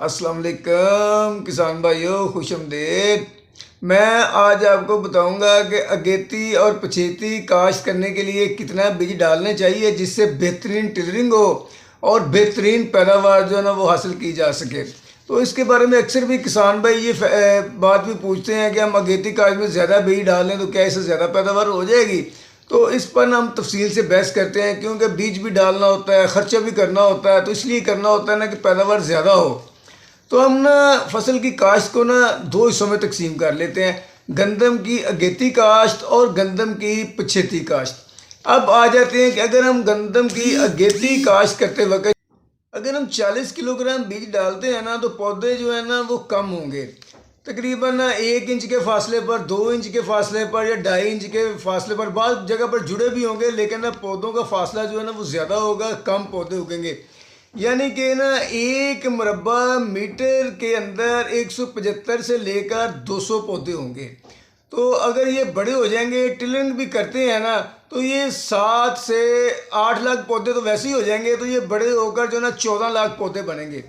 अस्सलाम वालेकुम किसान भाइयों, खुशामदीद। मैं आज आपको बताऊंगा कि अगेती और पछेती काश्त करने के लिए कितना बीज डालने चाहिए जिससे बेहतरीन टिलरिंग हो और बेहतरीन पैदावार जो है ना वो हासिल की जा सके। तो इसके बारे में अक्सर भी किसान भाई ये बात भी पूछते हैं कि हम अगेती काश्त में ज़्यादा बीज डाल लें तो क्या इससे ज़्यादा पैदावार हो जाएगी। तो इस पर ना हम तफसील से बहस करते हैं, क्योंकि बीज भी डालना होता है, ख़र्चा भी करना होता है, तो इसलिए करना होता है ना कि पैदावार ज़्यादा हो। तो हम ना फसल की काश्त को ना दो हिस्सों में तकसीम कर लेते हैं, गंदम की अगेती काश्त और गंदम की पछेती काश्त। अब आ जाते हैं कि अगर हम गंदम की अगेती काश्त करते वक्त अगर हम 40 किलोग्राम बीज डालते हैं ना तो पौधे जो है ना वो कम होंगे, तकरीबन 1 इंच के फासले पर, 2 इंच के फासले पर या 2.5 इंच के फासले पर। बाद जगह पर जुड़े भी होंगे लेकिन ना पौधों का फासला जो है ना वो ज़्यादा होगा, कम पौधे उगेंगे। यानी कि ना 1 मुरब्बा मीटर के अंदर 175 से लेकर 200 पौधे होंगे। तो अगर ये बड़े हो जाएंगे, टिलरिंग भी करते हैं ना, तो ये 7 से 8 लाख पौधे तो वैसे ही हो जाएंगे। तो ये बड़े होकर जो ना 14 लाख पौधे बनेंगे,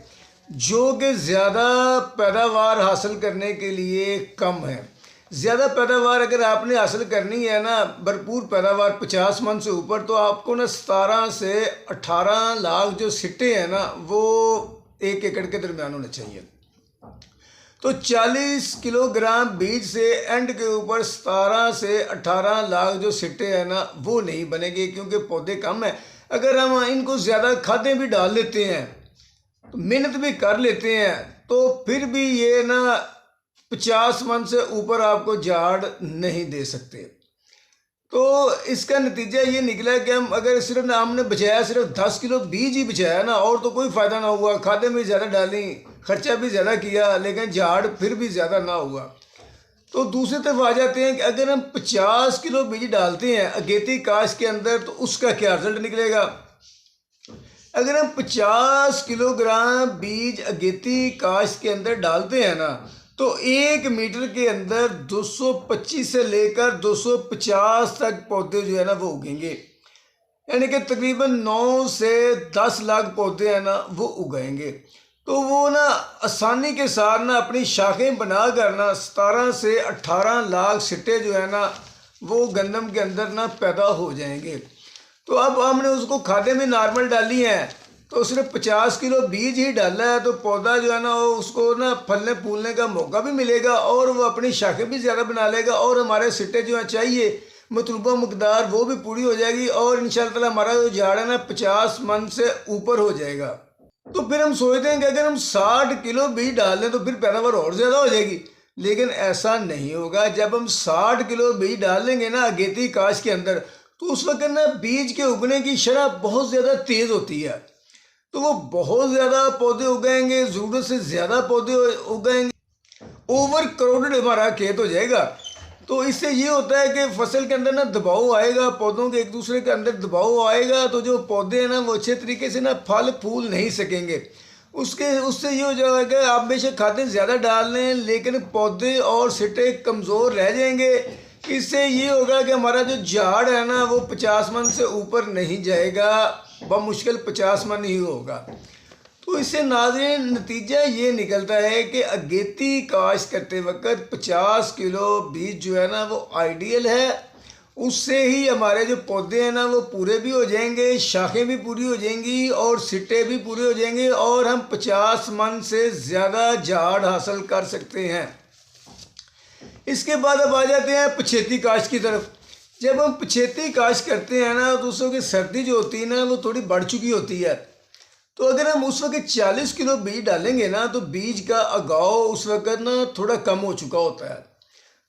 जो कि ज़्यादा पैदावार हासिल करने के लिए कम है। ज़्यादा पैदावार अगर आपने हासिल करनी है ना, भरपूर पैदावार 50 मन से ऊपर, तो आपको ना 17 से 18 लाख जो सिट्टे हैं ना वो 1 एकड़ के दरमियान होने चाहिए। तो 40 किलोग्राम बीज से एंड के ऊपर 17 से 18 लाख जो सिट्टे हैं ना वो नहीं बनेंगे, क्योंकि पौधे कम हैं। अगर हम इनको ज़्यादा खादें भी डाल लेते हैं, तो मेहनत भी कर लेते हैं, तो फिर भी ये ना 50 मन से ऊपर आपको झाड़ नहीं दे सकते। तो इसका नतीजा ये निकला कि हम अगर सिर्फ ना हमने बचाया, सिर्फ 10 किलो बीज ही बचाया ना, और तो कोई फ़ायदा ना हुआ। खादें भी ज़्यादा डाली, खर्चा भी ज़्यादा किया, लेकिन झाड़ फिर भी ज़्यादा ना हुआ। तो दूसरी तरफ आ जाते हैं कि अगर हम 50 किलो बीज डालते हैं अगेती काश्त के अंदर, तो उसका क्या रिजल्ट निकलेगा। अगर हम 50 किलोग्राम बीज अगेती काश्त के अंदर डालते हैं ना, तो 1 मीटर के अंदर 225 से लेकर 250 तक पौधे जो है ना वो उगेंगे। यानी कि तकरीबन 9 से 10 लाख पौधे हैं ना वो उगाएंगे। तो वो ना आसानी के साथ ना अपनी शाखें बना कर ना 17 से 18 लाख सिट्टे जो है ना वो गंदम के अंदर ना पैदा हो जाएंगे। तो अब हमने उसको खादे में नॉर्मल डाली हैं, तो सिर्फ 50 किलो बीज ही डाला है, तो पौधा जो है ना वो उसको ना फलने फूलने का मौका भी मिलेगा और वो अपनी शाखें भी ज़्यादा बना लेगा, और हमारे सिट्टे जो है चाहिए मतलूबा मकदार वो भी पूरी हो जाएगी, और इंशाअल्लाह ताला हमारा जो झाड़ है ना 50 मन से ऊपर हो जाएगा। तो फिर हम सोचते हैं कि अगर हम 60 किलो बीज डाल दें तो फिर पैदावार और ज़्यादा हो जाएगी, लेकिन ऐसा नहीं होगा। जब हम 60 किलो बीज डाल लेंगे ना अगेती काश्त के अंदर, तो उस वक्त ना बीज के उगने की शरह बहुत ज़्यादा तेज़ होती है, तो वो बहुत ज़्यादा पौधे उगाएंगे, ज़रूरत से ज़्यादा पौधे उगाएंगे, ओवर क्राउडेड हमारा खेत हो जाएगा। तो इससे ये होता है कि फसल के अंदर ना दबाव आएगा, पौधों के एक दूसरे के अंदर दबाव आएगा, तो जो पौधे हैं ना वो अच्छे तरीके से ना फल फूल नहीं सकेंगे। उससे ये हो जाएगा आप बेशक खादें ज़्यादा डाल लें, लेकिन पौधे और सिट्टे कमज़ोर रह जाएंगे। इससे ये होगा कि हमारा जो झाड़ है ना वो 50 मन से ऊपर नहीं जाएगा, बमुश्किल 50 मन ही होगा। तो इससे नाज़रीन नतीजा ये निकलता है कि अगेती काश्त करते वक्त 50 किलो बीज जो है ना वो आइडियल है। उससे ही हमारे जो पौधे हैं ना वो पूरे भी हो जाएंगे, शाखें भी पूरी हो जाएंगी और सिट्टे भी पूरे हो जाएंगे, और हम 50 मन से ज़्यादा झाड़ हासिल कर सकते हैं। इसके बाद अब आ जाते हैं पछेती काश्त की तरफ। जब हम पछेती काश्त करते हैं ना तो उसों की सर्दी जो होती है ना वो थोड़ी बढ़ चुकी होती है। तो अगर हम उस वक्त 40 किलो बीज डालेंगे ना तो बीज का उगाव उस वक्त ना थोड़ा कम हो चुका होता है,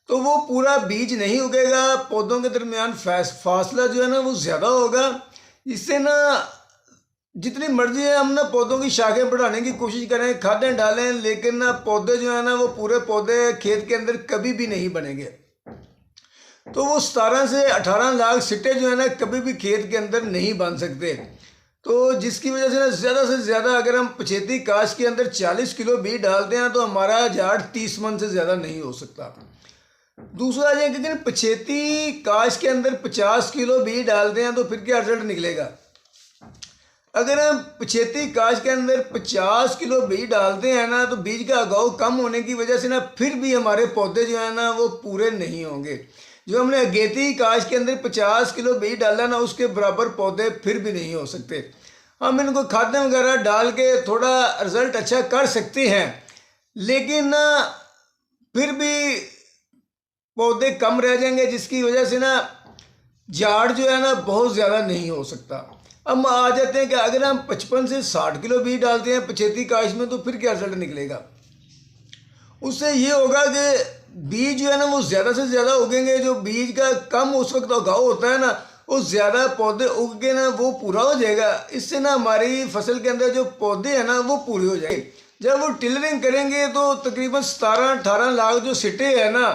तो वो पूरा बीज नहीं उगेगा, पौधों के दरमियान फासला जो है ना वो ज़्यादा होगा। इससे ना जितनी मर्जी है हम ना पौधों की शाखें बढ़ाने की कोशिश करें, खादें डालें, लेकिन ना पौधे जो है ना वो पूरे पौधे खेत के अंदर कभी भी नहीं बनेंगे। तो वो 17 से 18 लाख सिट्टे जो है ना कभी भी खेत के अंदर नहीं बन सकते। तो जिसकी वजह से ना ज़्यादा से ज़्यादा अगर हम पछेती काश्त के अंदर 40 किलो बीज डालते हैं तो हमारा झाड़ 30 मन से ज़्यादा नहीं हो सकता। दूसरा ये कि अगर पछेती काश्त के अंदर 50 किलो बीज डालते हैं तो फिर क्या रिजल्ट निकलेगा। अगर हम पछेती काश के अंदर 50 किलो बीज डालते हैं ना, तो बीज का उगाव कम होने की वजह से ना फिर भी हमारे पौधे जो है ना वो पूरे नहीं होंगे। जो हमने अगेती काश के अंदर 50 किलो बीज डाला ना, उसके बराबर पौधे फिर भी नहीं हो सकते। हम इनको खाद वगैरह डाल के थोड़ा रिजल्ट अच्छा कर सकते हैं, लेकिन ना फिर भी पौधे कम रह जाएंगे, जिसकी वजह से ना झाड़ जो है ना बहुत ज़्यादा नहीं हो सकता। अब आ जाते हैं कि अगर हम 55 से 60 किलो बीज डालते हैं पछेती काश में, तो फिर क्या रिजल्ट निकलेगा। उससे ये होगा कि बीज जो है ना वो ज़्यादा से ज़्यादा उगेंगे। जो बीज का कम उस वक्त उगाव होता है ना, वो ज़्यादा पौधे उग के ना वो पूरा हो जाएगा। इससे ना हमारी फसल के अंदर जो पौधे हैं ना वो पूरे हो जाएंगे। जब वो टिलरिंग करेंगे तो तकरीबन 17-18 लाख जो सिट्टे हैं ना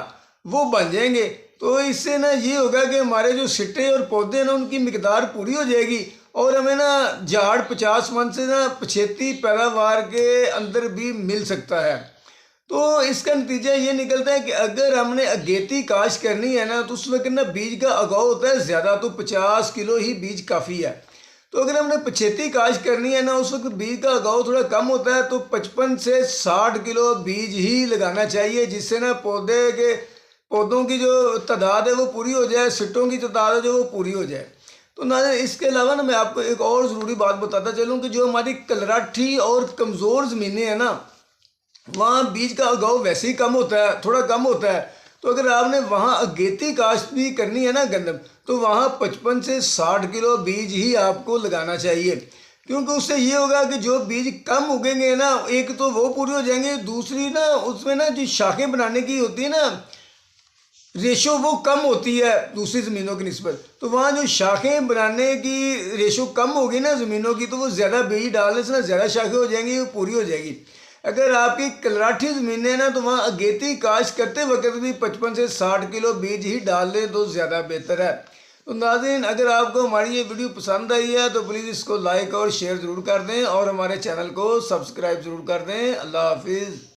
वो बन जाएंगे। तो इससे ना ये होगा कि हमारे जो सिट्टे और पौधे हैं ना उनकी मिकदार पूरी हो जाएगी, और हमें ना झाड़ 50 मन से ना पछेती पैदावार के अंदर भी मिल सकता है। तो इसका नतीजा ये निकलता है कि अगर हमने अगेती काश करनी है ना, तो उस वक्त ना बीज का उगाव होता है ज़्यादा, तो 50 किलो ही बीज काफ़ी है। तो अगर हमने पछेती काश करनी है ना, उस वक्त बीज का उगाव थोड़ा कम होता है, तो 55 से 60 किलो बीज ही लगाना चाहिए, जिससे ना पौधों की जो तादाद है वो पूरी हो जाए, सिट्टों की तादाद है जो वो पूरी हो जाए। तो ना इसके अलावा ना मैं आपको एक और ज़रूरी बात बताता चलूँ कि जो हमारी कलराठी और कमज़ोर ज़मीनें हैं ना, वहाँ बीज का उगाव वैसे ही कम होता है, थोड़ा कम होता है। तो अगर आपने वहाँ अगेती काश्त भी करनी है ना गंदम, तो वहाँ 55 से 60 किलो बीज ही आपको लगाना चाहिए, क्योंकि उससे ये होगा कि जो बीज कम उगेंगे ना, एक तो वो पूरी हो जाएंगे, दूसरी ना उसमें ना जो शाखें बनाने की होती है ना रेशो वो कम होती है दूसरी ज़मीनों की निस्बत। तो वहाँ जो शाखें बनाने की रेशो कम होगी ना ज़मीनों की, तो वो ज़्यादा बीज डालने से ना ज़्यादा शाखें हो जाएंगी, वो पूरी हो जाएगी। अगर आपकी कलराठी ज़मीनें ना, तो वहाँ अगेती काश करते वक्त भी 55 से 60 किलो बीज ही डाल लें तो ज़्यादा बेहतर है। तो नाज़रीन, अगर आपको हमारी ये वीडियो पसंद आई है तो प्लीज़ इसको लाइक और शेयर ज़रूर कर दें, और हमारे चैनल को सब्सक्राइब ज़रूर कर दें। अल्लाह हाफिज़।